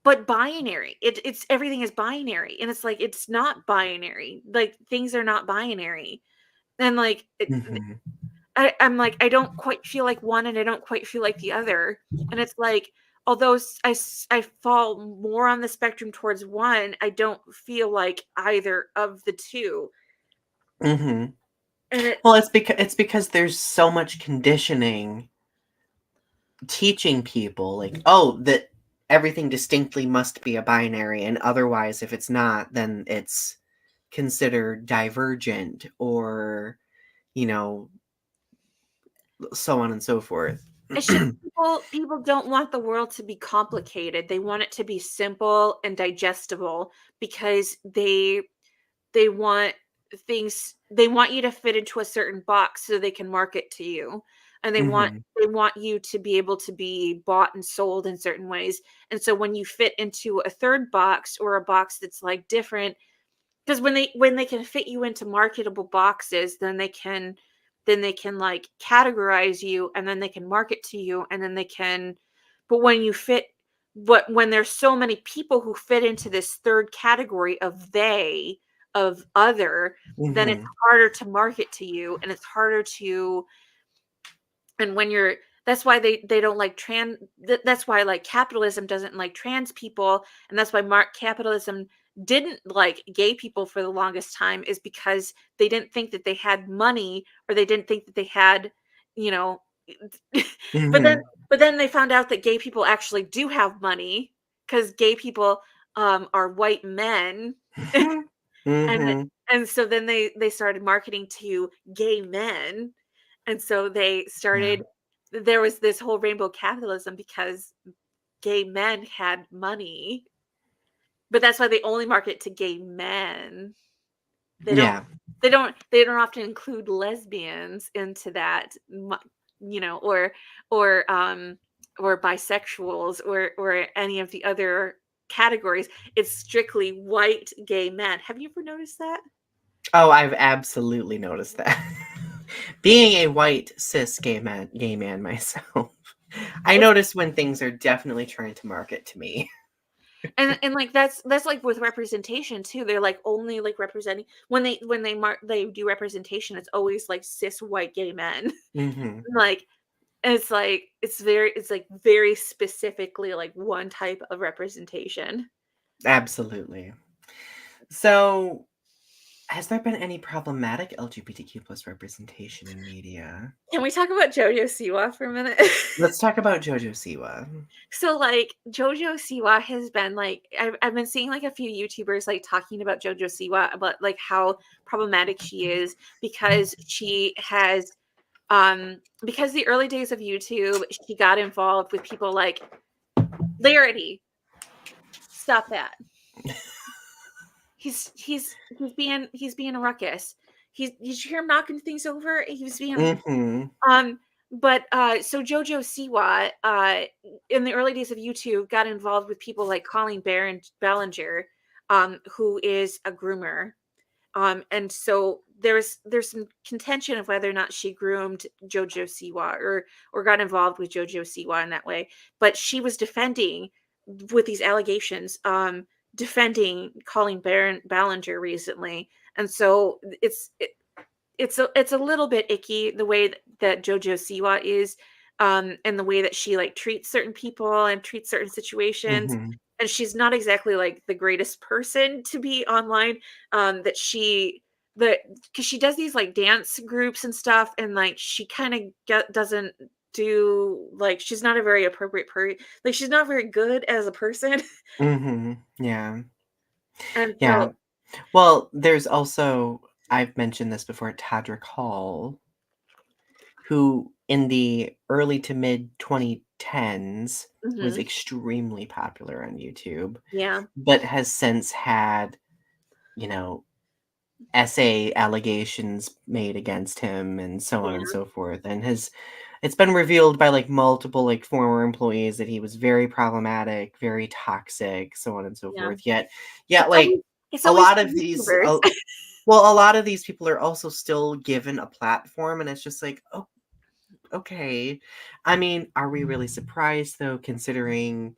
but binary. It's everything is binary. And it's like it's not binary. Like things are not binary. And like Hmm. I'm like, I don't quite feel like one and I don't quite feel like the other. And it's like, although I fall more on the spectrum towards one, I don't feel like either of the two. Hmm. And it, Well, it's because there's so much conditioning teaching people like, oh, that everything distinctly must be a binary, and otherwise if it's not, then it's considered divergent, or you know, so on and so forth. it's just people don't want the world to be complicated. They want it to be simple and digestible because they want they want you to fit into a certain box so they can market to you, and Hmm. they want you to be able to be bought and sold in certain ways. And so when you fit into a third box, or a box that's like different, because when they can fit you into marketable boxes, then they can like categorize you, and then they can market to you, and then they can, but when you fit, but when there's so many people who fit into this third category of they, of other, then it's Hmm. harder to market to you, and it's harder to, and when you're, that's why they don't like that's why like capitalism doesn't like trans people, and that's why mark capitalism didn't like gay people for the longest time, is because they didn't think that they had money, or they didn't think that they had, you know, but then Hmm. but then they found out that gay people actually do have money, because gay people are white men. and Hmm. and so then they started marketing to gay men, and so they Yeah. started, there was this whole rainbow capitalism because gay men had money, but that's why they only market to gay men. They don't Yeah. they don't often include lesbians into that, you know, or or bisexuals, or any of the other categories. It's strictly white gay men. Have you ever noticed that? Oh, I've absolutely noticed that. Being a white cis gay man myself, I It's, notice when things are definitely trying to market to me. and like that's like with representation too. They're like only like representing, when they do representation, it's always like cis white gay men. Hmm. Like, and it's like it's like very specifically like one type of representation. Absolutely. So, has there been any problematic LGBTQ plus representation in media? Can we talk about Jojo Siwa for a minute? Let's talk about Jojo Siwa. So like Jojo Siwa has been like, I've been seeing like a few YouTubers like talking about Jojo Siwa, about like how problematic she is, because she has because the early days of YouTube, she got involved with people like Larity. Stop that. He's being a ruckus. Did you hear him knocking things over? He was being Hmm. um but so Jojo Siwa in the early days of YouTube got involved with people like Colleen Ballinger, who is a groomer. And so there's some contention of whether or not she groomed Jojo Siwa, or got involved with Jojo Siwa in that way. But she was defending, with these allegations, defending Colleen Ballinger recently. And so it's a little bit icky the way that Jojo Siwa is, and the way that she like treats certain people and treats certain situations. Hmm. And she's not exactly like the greatest person to be online. That she because she does these like dance groups and stuff, and like she kind of doesn't do like she's not a very appropriate like she's not very good as a person. Yeah. And Yeah. so Well, there's also, I've mentioned this before, Tadrick Hall, who in the early to mid 2010s was mhm, extremely popular on YouTube, yeah, but has since had, you know, essay allegations made against him and so on and yeah, so forth, and it's been revealed by, like, multiple, like, former employees that he was very problematic, very toxic, so on and so yeah. forth, yet, It's like, always it's a always lot the of these, YouTubers. well, a lot of these people are also still given a platform, and it's just like, "Oh, okay." I mean, are we really surprised, though, considering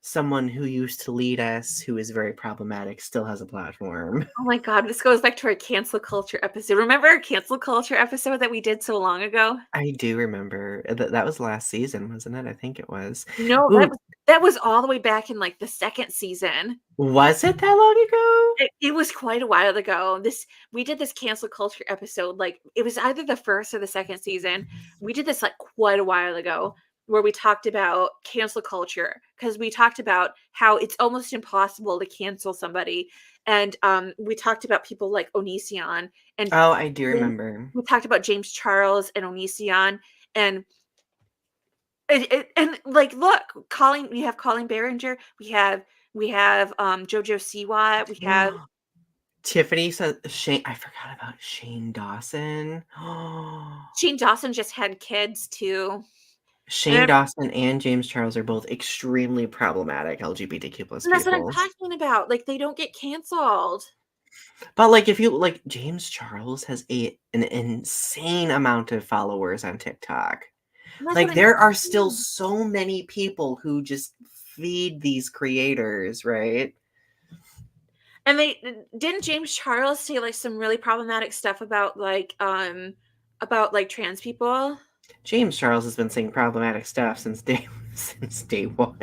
someone who used to lead us, who is very problematic, still has a platform? Oh my god, this goes back to our cancel culture episode. Remember our cancel culture episode that we did so long ago? I do remember, that was last season, wasn't it? I think it was. No, Ooh, that was all the way back in, like, the 2nd season. was it that long ago? It was quite a while ago. This We did this cancel culture episode, like, it was either the 1st or the 2nd season. We did this, like, quite a while ago, where we talked about cancel culture because we talked about how it's almost impossible to cancel somebody, and, we talked about people like Onision, and Oh, I do then remember. we talked about James Charles and Onision, and like, look, Colleen we have Colleen Berringer, Jojo Siwa, we have Tiffany said Shane, I forgot about Shane Dawson. Shane Dawson just had kids too, and Shane Dawson and James Charles are both extremely problematic LGBTQ plus that's what I'm people. talking about, like, they don't get canceled. But, like, if you like, James Charles has an insane amount of followers on TikTok. And that's what Like, I'm there are still saying. so many people who just feed these creators, right? And they didn't James Charles say, like, some really problematic stuff about, like, trans people? James Charles has been saying problematic stuff since day since day one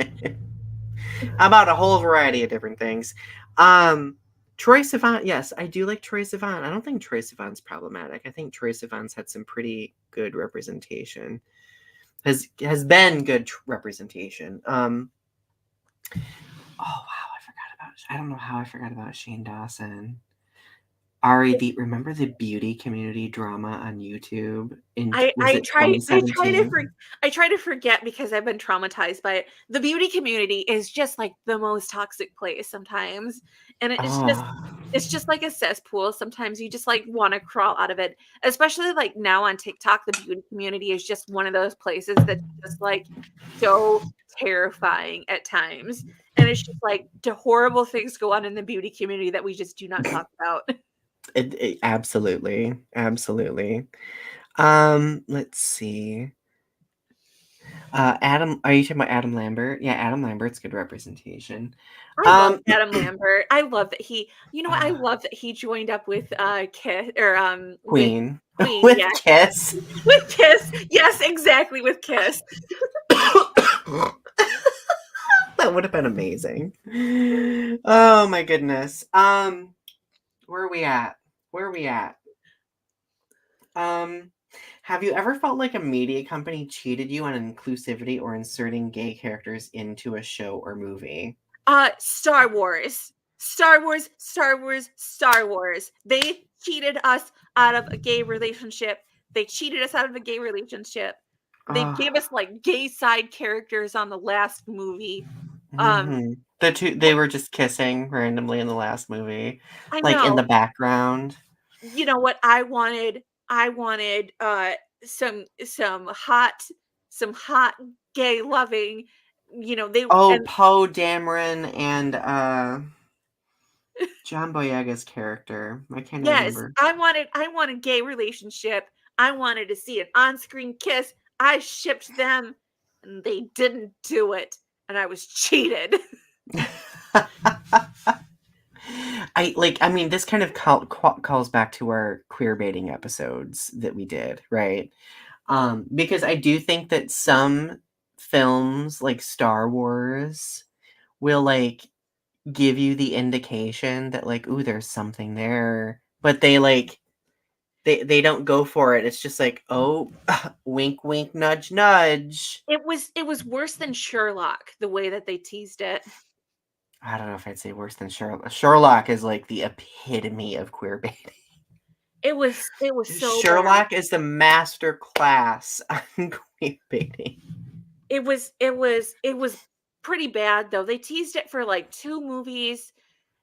about a whole variety of different things. Troye Sivan, yes, I do like Troye Sivan. I don't think Troye Sivan's problematic. I think Troye Sivan's had some pretty good representation. Has been good representation. Oh wow, I forgot about. I don't know how I forgot about Shane Dawson. Ari, remember the beauty community drama on YouTube in was it I 2017? try to forget because I've been traumatized by it. The beauty community is just, like, the most toxic place sometimes, and Oh, it's just like a cesspool. Sometimes you just, like, wanna crawl out of it, especially, like, now on TikTok, the beauty community is just one of those places that's just, like, so terrifying at times, and it's just, like, the horrible things go on in the beauty community that we just do not talk about. absolutely, absolutely. Let's see. Adam, are you talking about Adam Lambert? Yeah, Adam Lambert's good representation. I love Um, Adam Lambert. I love that he you know what? I uh, love that he joined up with, Kiss or, with Queen Queen, with yeah. Kiss. With Kiss. Yes, exactly, with Kiss. That would have been amazing. Oh my goodness. Where are we at? Where are we at? Um, have you ever felt like a media company cheated you on inclusivity or inserting gay characters into a show or movie? Star Wars. Star Wars, Star Wars, Star Wars. They cheated us out of a gay relationship. They cheated us out of a gay relationship. They gave Oh, us, like, gay side characters on the last movie. Um, the two, they were just kissing randomly in the last movie, I like in the know. background. You know what I wanted some hot gay loving, they Oh, and Poe Dameron and John Boyega's character. I can't yes, remember. I want a gay relationship. I wanted to see an on-screen kiss. I shipped them and they didn't do it and I was cheated. I mean, this kind of calls back to our queer baiting episodes that we did, right? Because I do think that some films like Star Wars will like give you the indication that like, ooh, there's something there but they don't go for it. It's just like, oh, wink, wink, nudge, nudge. It was worse than Sherlock, the way that they teased it. I don't know if I'd say worse than Sherlock. Sherlock is like the epitome of queer baiting. It was so bad. Sherlock is the master class on queer baiting. It was pretty bad though. They teased it for like 2 movies,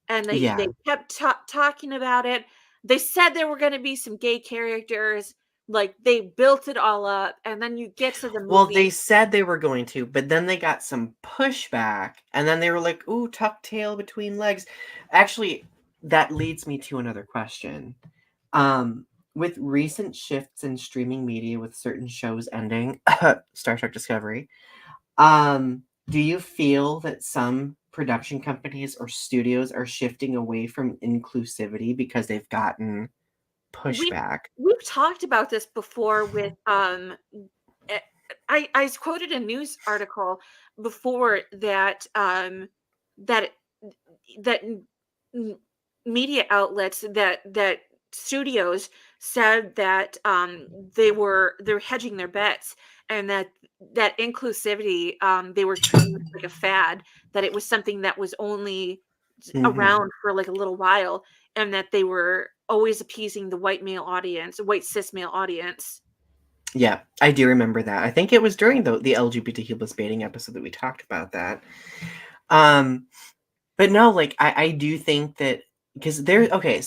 and they Yeah. kept talking about it. They said there were gonna be some gay characters, like, they built it all up, and then you get to the Well, movie. they said they were going to, but then they got some pushback, and then they were like, "Ooh, tuck tail between legs." Actually, that leads me to another question. With recent shifts in streaming media, with certain shows ending, Star Trek Discovery, do you feel that some production companies or studios are shifting away from inclusivity because they've gotten We've pushback? we've talked about this before with, eh I quoted a news article before that, that that m media outlets, that studios said that, they're hedging their bets, and that inclusivity, they were treating it like a fad, that it was something that was only Hmm. around for, like, a little while, and that they were always appeasing the white cis male audience. Yeah, I do remember that. I think it was during the LGBTQ plus baiting episode that we talked about that. Um, but no, like I do think that because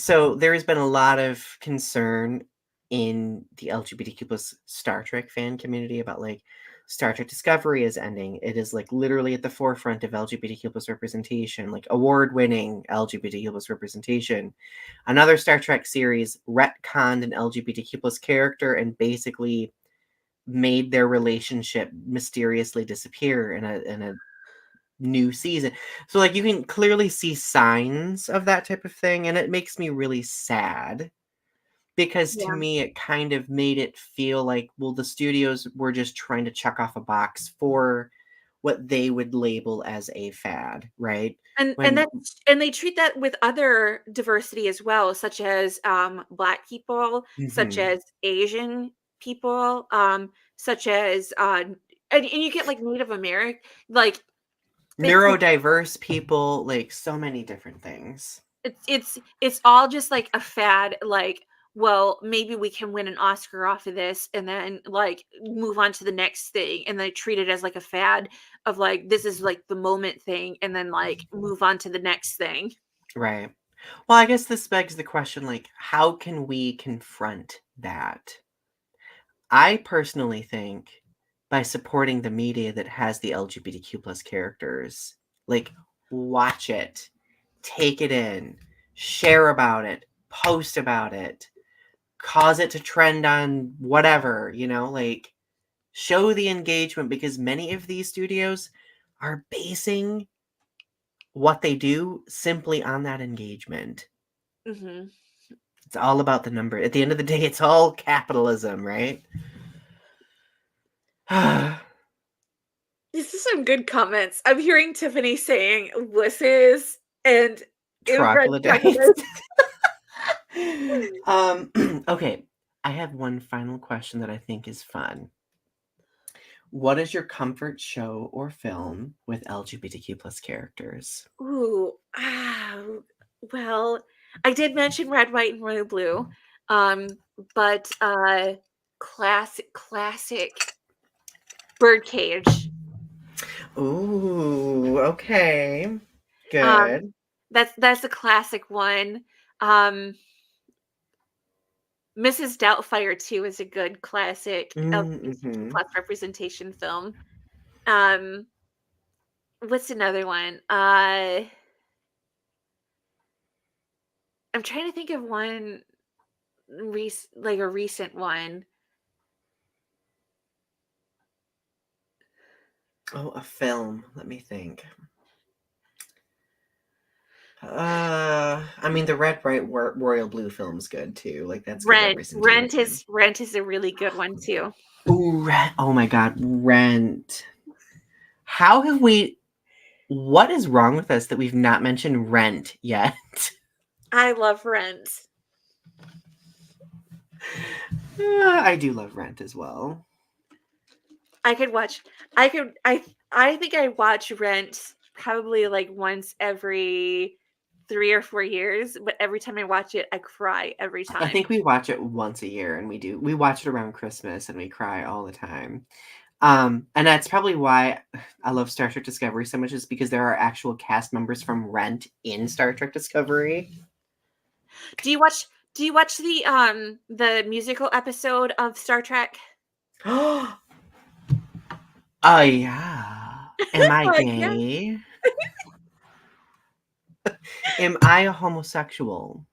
so there has been a lot of concern in the LGBTQ plus Star Trek fan community about like Star Trek Discovery is ending. It is like literally at the forefront of LGBTQ plus representation, like award winning LGBTQ plus representation. Another Star Trek series retconned an LGBTQ plus character and basically made their relationship mysteriously disappear in a new season. So like you can clearly see signs of that type of thing, and it makes me really sad because to Yeah, me it kind of made it feel like, well, the studios were just trying to check off a box for what they would label as a fad, right? and When and they treat that with other diversity as well, such as, Black people, such mhm. as Asian people, such as, and you get, like, Native American, like, it's Neurodiverse people, like so many different things. it's all just like a fad, like, well, maybe we can win an Oscar off of this and then, like, move on to the next thing, and they treat it as like a fad of, like, this is like the moment thing, and then, like, move on to the next thing. Right. Well, I guess this begs the question, like, how can we confront that? I personally think by supporting the media that has the LGBTQ plus characters, like, watch it, take it in, share about it, post about it, cause it to trend on whatever, like, show the engagement because many of these studios are basing what they do simply on that engagement. Mhm. It's all about the number. At the end of the day, it's all capitalism, right? These are some good comments. I'm hearing Tiffany saying "wussies" and inbred Troglodytes. prejudice. Okay. I have one final question that I think is fun. What is your comfort show or film with LGBTQ plus characters? Ooh, well, I did mention Red, White, and Royal Blue, um, but, classic Birdcage. Ooh, okay. Um, Good. that's a classic one. Um, Mrs. Doubtfire too is a good classic LGBTQ Mm-hmm. plus representation film. Um, what's another one? I'm trying to think of one like a recent one. Oh, a film. Let me think. I mean, the Red, Bright, Royal Blue film's good too. Like that's good Rent. Rent representation. is Rent is a really good one too. Ooh, Rent. Oh my God, Rent. How have we? What is wrong with us that we've not mentioned Rent yet? I love Rent. I do love Rent as well. I could watch I could I think I watch Rent probably, like, once every 3 or 4 years, but every time I watch it, I cry every I time. think we watch it once a year, and we watch it around Christmas, and we cry all the time. And that's probably why I love Star Trek Discovery so much, is because there are actual cast members from Rent in Star Trek Discovery. Do you watch the musical episode of Star Trek? Oh, yeah. Am I Yeah. gay? Am I a homosexual?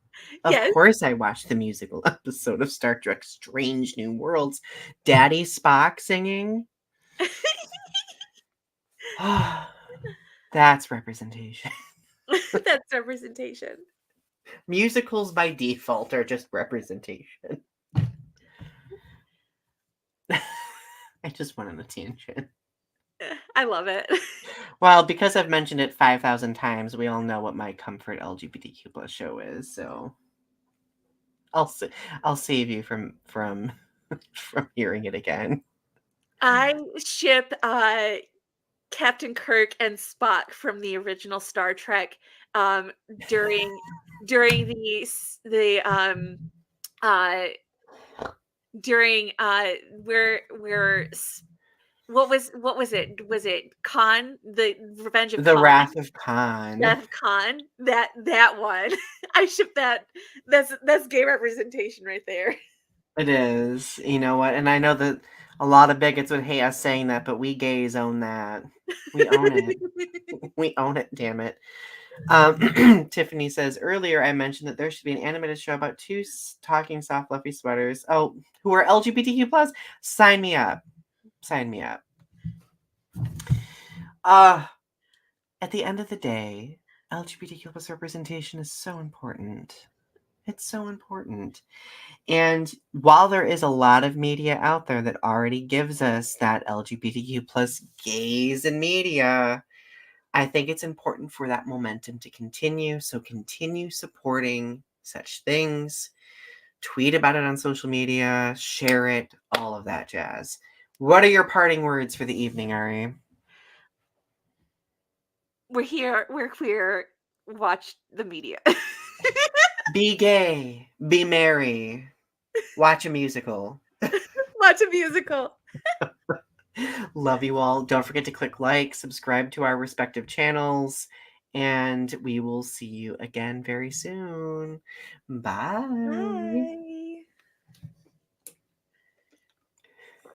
Of Yes. course I watched the musical episode of Star Trek Strange New Worlds. Daddy Spock singing? That's representation. That's representation. Musicals by default are just representation. I just went on a tangent. I love it. Well, because I've mentioned it 5,000 times, we all know what my comfort LGBTQ plus show is, so I'll sa- I'll save you from from hearing it again. I ship, Captain Kirk and Spock from the original Star Trek, um, during uh during, where S what was it? Was it Khan? The Revenge of The Khan? Wrath of Khan. Death of Khan? That one. I ship that. That's gay representation right there. It is. You know what? And I know that a lot of bigots would hate us saying that, but we gays own that. We own it. We own it, damn it. Tiffany says earlier I mentioned that there should be an animated show about two talking soft fluffy sweaters. Oh, who are LGBTQ plus? Sign me up. Sign me up. Uh at the end of the day, LGBTQ plus representation is so important. It's so important. And while there is a lot of media out there that already gives us that LGBTQ plus gays in media, I think it's important for that momentum to continue. So continue supporting such things. Tweet about it on social media, share it, all of that jazz. What are your parting words for the evening, Ari? We're here, we're queer, watch the media. Be gay, be merry, watch a musical. Watch a musical. Love you all. Don't forget to click like, subscribe to our respective channels, and we will see you again very soon. Bye. Bye.